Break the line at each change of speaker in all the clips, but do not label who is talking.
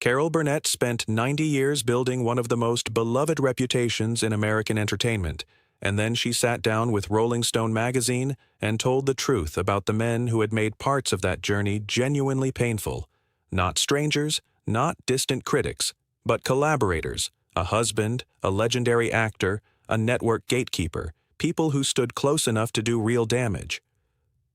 Carol Burnett spent 90 years building one of the most beloved reputations in American entertainment, and then she sat down with Rolling Stone magazine and told the truth about the men who had made parts of that journey genuinely painful. Not strangers, not distant critics, but collaborators, a husband, a legendary actor, a network gatekeeper, people who stood close enough to do real damage.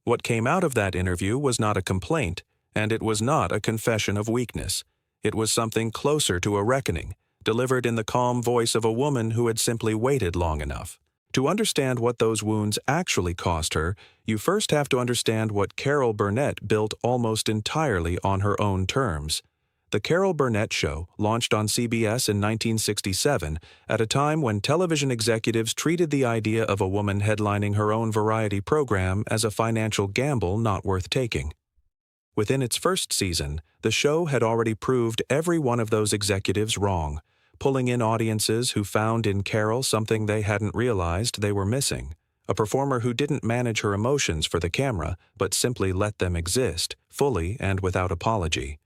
What came out of that interview was not a complaint, and it was not a confession of weakness. It was something closer to a reckoning, delivered in the calm voice of a woman who had simply waited long enough. To understand what those wounds actually cost her, you first have to understand what Carol Burnett built almost entirely on her own terms. The Carol Burnett Show launched on CBS in 1967 at a time when television executives treated the idea of a woman headlining her own variety program as a financial gamble not worth taking. Within its first season, the show had already proved every one of those executives wrong, pulling in audiences who found in Carol something they hadn't realized they were missing, a performer who didn't manage her emotions for the camera but simply let them exist, fully and without apology.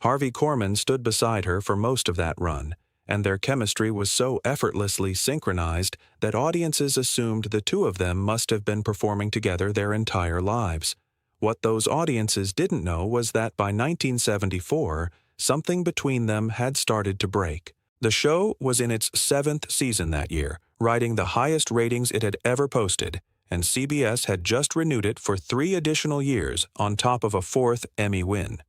Harvey Korman stood beside her for most of that run, and their chemistry was so effortlessly synchronized that audiences assumed the two of them must have been performing together their entire lives. What those audiences didn't know was that by 1974, something between them had started to break. The show was in its 7th season that year, riding the highest ratings it had ever posted, and CBS had just renewed it for 3 additional years on top of a 4th Emmy win.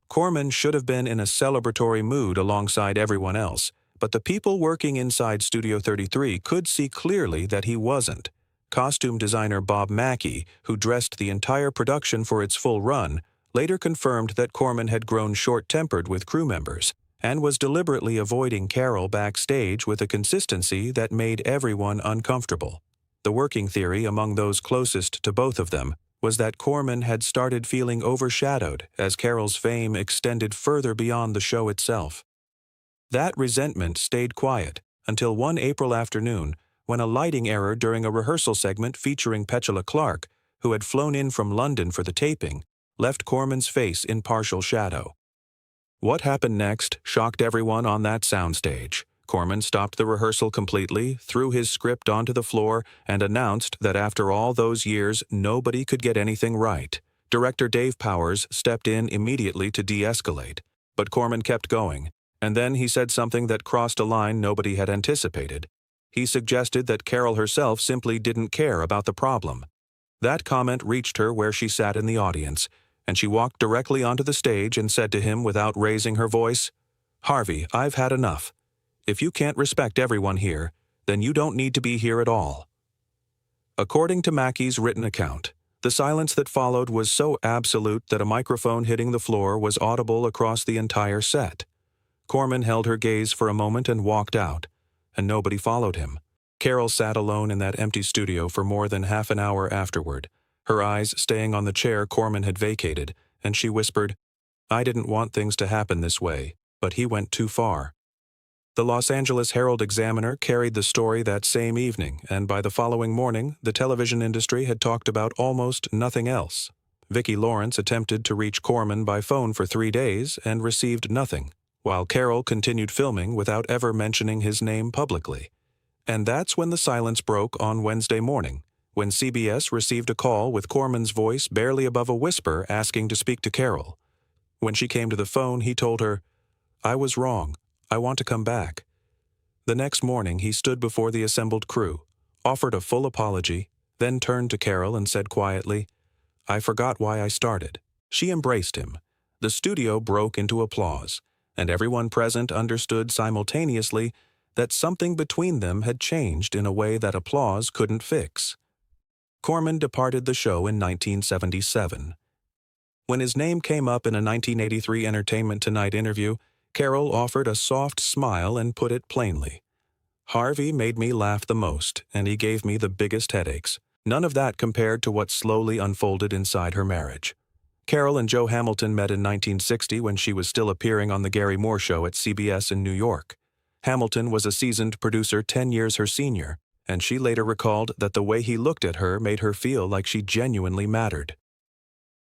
Korman should have been in a celebratory mood alongside everyone else, but the people working inside Studio 33 could see clearly that he wasn't. Costume designer Bob Mackie, who dressed the entire production for its full run, later confirmed that Korman had grown short-tempered with crew members and was deliberately avoiding Carol backstage with a consistency that made everyone uncomfortable. The working theory among those closest to both of them was that Korman had started feeling overshadowed as Carol's fame extended further beyond the show itself. That resentment stayed quiet until one April afternoon when a lighting error during a rehearsal segment featuring Petula Clark, who had flown in from London for the taping, left Korman's face in partial shadow. What happened next shocked everyone on that soundstage. Korman stopped the rehearsal completely, threw his script onto the floor, and announced that after all those years, nobody could get anything right. Director Dave Powers stepped in immediately to de-escalate, but Korman kept going, and then he said something that crossed a line nobody had anticipated. He suggested that Carol herself simply didn't care about the problem. That comment reached her where she sat in the audience, and she walked directly onto the stage and said to him without raising her voice, "Harvey, I've had enough. If you can't respect everyone here, then you don't need to be here at all." According to Mackie's written account, the silence that followed was so absolute that a microphone hitting the floor was audible across the entire set. Korman held her gaze for a moment and walked out, and nobody followed him. Carol sat alone in that empty studio for more than half an hour afterward, her eyes staying on the chair Korman had vacated, and she whispered, "I didn't want things to happen this way, but he went too far." The Los Angeles Herald-Examiner carried the story that same evening, and by the following morning, the television industry had talked about almost nothing else. Vicki Lawrence attempted to reach Korman by phone for 3 days and received nothing, while Carol continued filming without ever mentioning his name publicly. And that's when the silence broke on Wednesday morning, when CBS received a call with Korman's voice barely above a whisper asking to speak to Carol. When she came to the phone, he told her, "I was wrong. I want to come back." The next morning, he stood before the assembled crew, offered a full apology, then turned to Carol and said quietly, "I forgot why I started." She embraced him. The studio broke into applause, and everyone present understood simultaneously that something between them had changed in a way that applause couldn't fix. Korman departed the show in 1977. When his name came up in a 1983 Entertainment Tonight interview, Carol offered a soft smile and put it plainly. "Harvey made me laugh the most, and he gave me the biggest headaches. None of that compared to what slowly unfolded inside her marriage." Carol and Joe Hamilton met in 1960 when she was still appearing on The Gary Moore Show at CBS in New York. Hamilton was a seasoned producer 10 years her senior, and she later recalled that the way he looked at her made her feel like she genuinely mattered.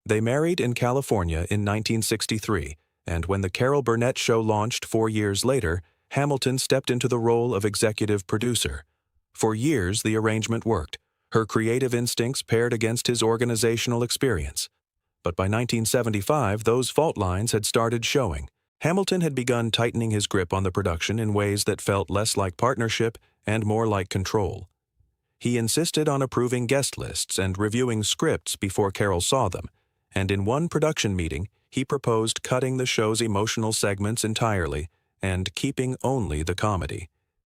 They married in California in 1963, and when the Carol Burnett show launched 4 years later, Hamilton stepped into the role of executive producer. For years, the arrangement worked, her creative instincts paired against his organizational experience. But by 1975, those fault lines had started showing. Hamilton had begun tightening his grip on the production in ways that felt less like partnership and more like control. He insisted on approving guest lists and reviewing scripts before Carol saw them, and in one production meeting, he proposed cutting the show's emotional segments entirely and keeping only the comedy.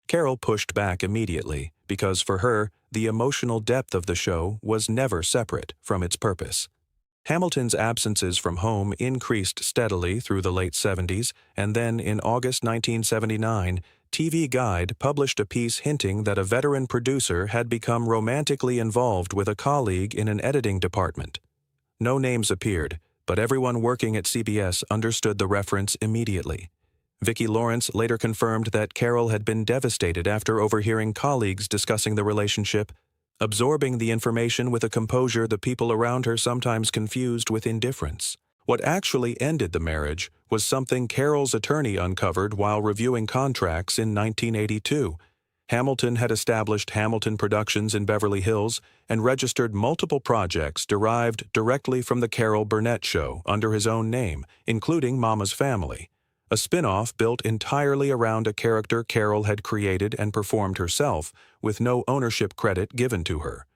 Carol pushed back immediately because for her, the emotional depth of the show was never separate from its purpose. Hamilton's absences from home increased steadily through the late 70s, and then in August 1979, TV Guide published a piece hinting that a veteran producer had become romantically involved with a colleague in an editing department. No names appeared, but everyone working at CBS understood the reference immediately. Vicki Lawrence later confirmed that Carol had been devastated after overhearing colleagues discussing the relationship, absorbing the information with a composure the people around her sometimes confused with indifference. What actually ended the marriage was something Carol's attorney uncovered while reviewing contracts in 1982. Hamilton had established Hamilton Productions in Beverly Hills and registered multiple projects derived directly from the Carol Burnett show under his own name, including Mama's Family, a spin-off built entirely around a character Carol had created and performed herself, with no ownership credit given to her.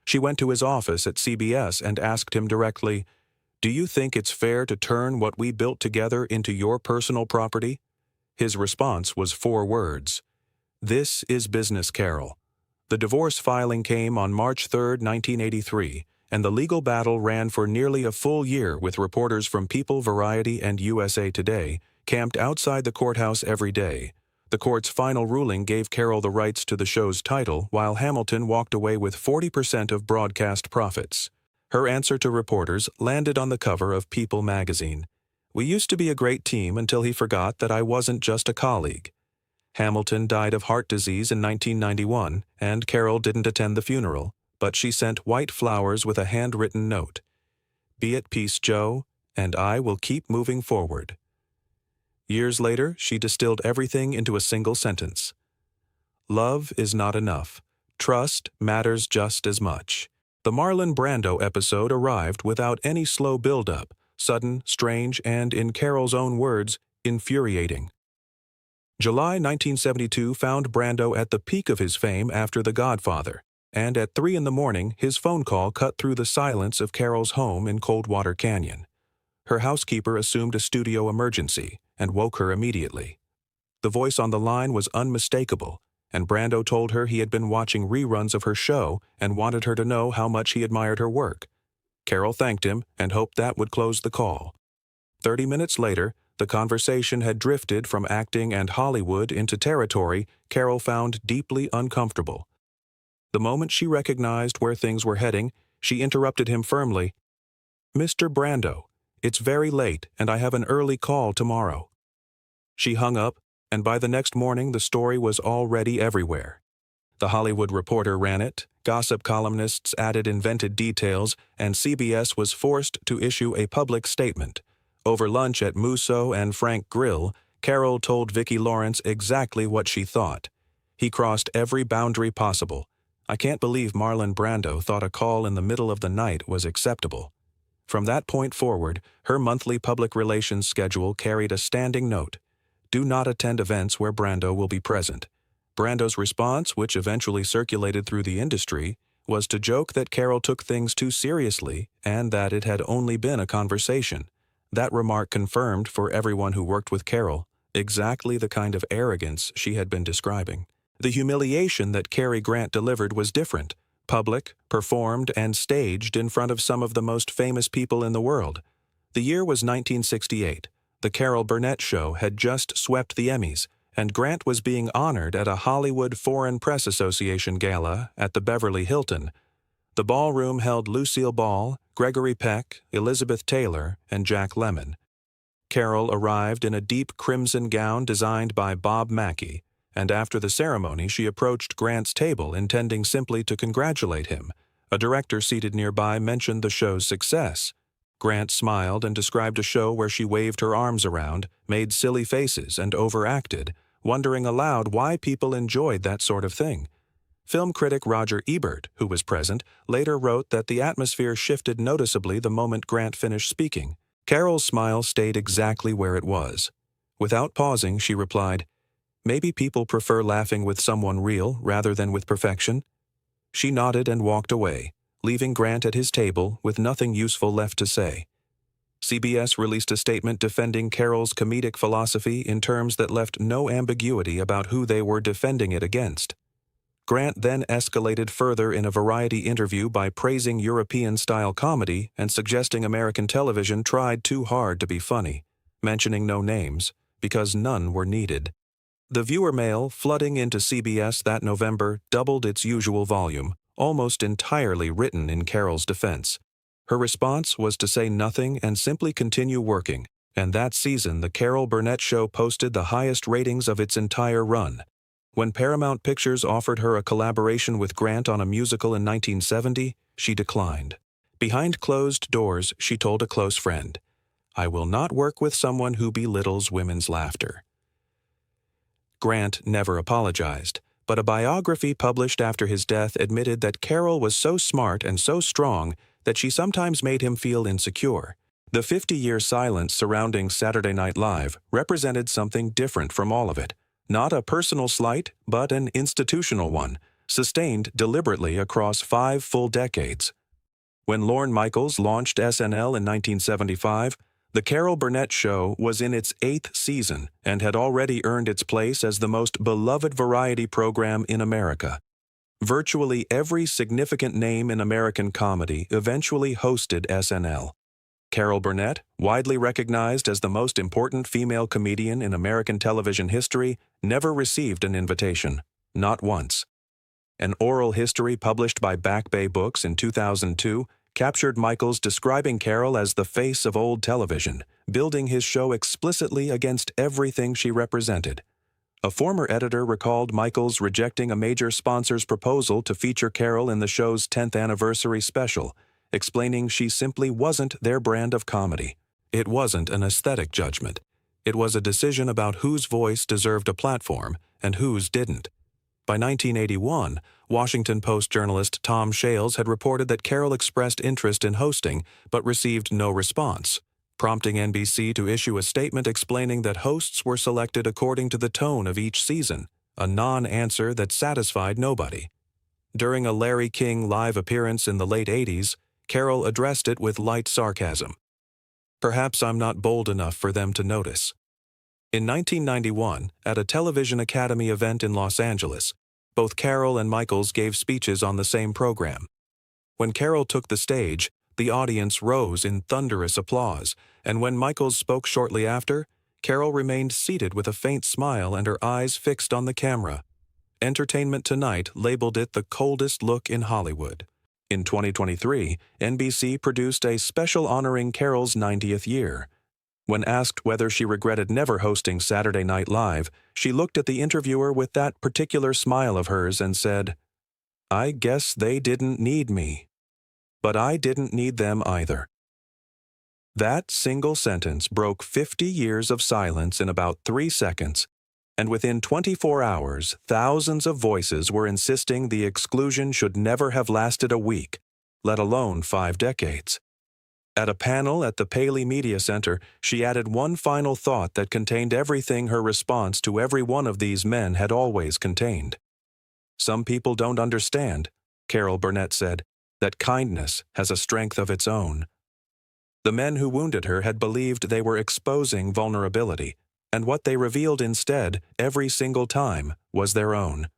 She went to his office at CBS and asked him directly, "Do you think it's fair to turn what we built together into your personal property?" His response was 4 words. "This is business, Carol." The divorce filing came on March 3, 1983, and the legal battle ran for nearly a full year with reporters from People, Variety, and USA Today camped outside the courthouse every day. The court's final ruling gave Carol the rights to the show's title, while Hamilton walked away with 40% of broadcast profits. Her answer to reporters landed on the cover of People magazine. "We used to be a great team until he forgot that I wasn't just a colleague." Hamilton died of heart disease in 1991, and Carol didn't attend the funeral, but she sent white flowers with a handwritten note. "Be at peace, Joe, and I will keep moving forward." Years later, she distilled everything into a single sentence. "Love is not enough. Trust matters just as much." The Marlon Brando episode arrived without any slow build-up, sudden, strange, and, in Carol's own words, infuriating. July 1972 found Brando at the peak of his fame after The Godfather, and at 3 in the morning, his phone call cut through the silence of Carol's home in Coldwater Canyon. Her housekeeper assumed a studio emergency and woke her immediately. The voice on the line was unmistakable, and Brando told her he had been watching reruns of her show and wanted her to know how much he admired her work. Carol thanked him and hoped that would close the call. 30 minutes later, the conversation had drifted from acting and Hollywood into territory Carol found deeply uncomfortable. The moment she recognized where things were heading, she interrupted him firmly. "Mr. Brando, it's very late and I have an early call tomorrow." She hung up, and by the next morning the story was already everywhere. The Hollywood Reporter ran it, gossip columnists added invented details, and CBS was forced to issue a public statement. Over lunch at Musso and Frank Grill, Carol told Vicki Lawrence exactly what she thought. "He crossed every boundary possible. I can't believe Marlon Brando thought a call in the middle of the night was acceptable." From that point forward, her monthly public relations schedule carried a standing note: "Do not attend events where Brando will be present." Brando's response, which eventually circulated through the industry, was to joke that Carol took things too seriously and that it had only been a conversation. That remark confirmed for everyone who worked with Carol exactly the kind of arrogance she had been describing. The humiliation that Cary Grant delivered was different: public, performed, and staged in front of some of the most famous people in the world. The year was 1968. The Carol Burnett show had just swept the Emmys, and Grant was being honored at a Hollywood Foreign Press Association gala at the Beverly Hilton. The ballroom held Lucille Ball, Gregory Peck, Elizabeth Taylor, and Jack Lemmon. Carol arrived in a deep crimson gown designed by Bob Mackie, and after the ceremony she approached Grant's table intending simply to congratulate him. A director seated nearby mentioned the show's success. Grant smiled and described a show where she waved her arms around, made silly faces, and overacted, wondering aloud why people enjoyed that sort of thing. Film critic Roger Ebert, who was present, later wrote that the atmosphere shifted noticeably the moment Grant finished speaking. Carol's smile stayed exactly where it was. Without pausing, she replied, "Maybe people prefer laughing with someone real rather than with perfection." She nodded and walked away, leaving Grant at his table with nothing useful left to say. CBS released a statement defending Carol's comedic philosophy in terms that left no ambiguity about who they were defending it against. Grant then escalated further in a Variety interview by praising European-style comedy and suggesting American television tried too hard to be funny, mentioning no names, because none were needed. The viewer mail flooding into CBS that November doubled its usual volume, almost entirely written in Carol's defense. Her response was to say nothing and simply continue working, and that season the Carol Burnett show posted the highest ratings of its entire run. When Paramount Pictures offered her a collaboration with Grant on a musical in 1970, she declined. Behind closed doors, she told a close friend, "I will not work with someone who belittles women's laughter." Grant never apologized, but a biography published after his death admitted that Carol was so smart and so strong that she sometimes made him feel insecure. The 50-year silence surrounding Saturday Night Live represented something different from all of it. Not a personal slight, but an institutional one, sustained deliberately across 5 full decades. When Lorne Michaels launched SNL in 1975, the Carol Burnett Show was in its 8th season and had already earned its place as the most beloved variety program in America. Virtually every significant name in American comedy eventually hosted SNL. Carol Burnett, widely recognized as the most important female comedian in American television history, never received an invitation, not once. An oral history published by Back Bay Books in 2002 captured Michaels describing Carol as the face of old television, building his show explicitly against everything she represented. A former editor recalled Michaels rejecting a major sponsor's proposal to feature Carol in the show's 10th anniversary special, explaining she simply wasn't their brand of comedy. It wasn't an aesthetic judgment. It was a decision about whose voice deserved a platform and whose didn't. By 1981, Washington Post journalist Tom Shales had reported that Carol expressed interest in hosting but received no response, prompting NBC to issue a statement explaining that hosts were selected according to the tone of each season, a non-answer that satisfied nobody. During a Larry King live appearance in the late 80s, Carol addressed it with light sarcasm. "Perhaps I'm not bold enough for them to notice." In 1991, at a Television Academy event in Los Angeles, both Carol and Michaels gave speeches on the same program. When Carol took the stage, the audience rose in thunderous applause, and when Michaels spoke shortly after, Carol remained seated with a faint smile and her eyes fixed on the camera. Entertainment Tonight labeled it the coldest look in Hollywood. In 2023, NBC produced a special honoring Carol's 90th year. When asked whether she regretted never hosting Saturday Night Live, she looked at the interviewer with that particular smile of hers and said, "I guess they didn't need me. But I didn't need them either." That single sentence broke 50 years of silence in about 3 seconds, and within 24 hours, thousands of voices were insisting the exclusion should never have lasted a week, let alone 5 decades. At a panel at the Paley Media Center, she added one final thought that contained everything her response to every one of these men had always contained. "Some people don't understand," Carol Burnett said, "that kindness has a strength of its own." The men who wounded her had believed they were exposing vulnerability, and what they revealed instead, every single time, was their own.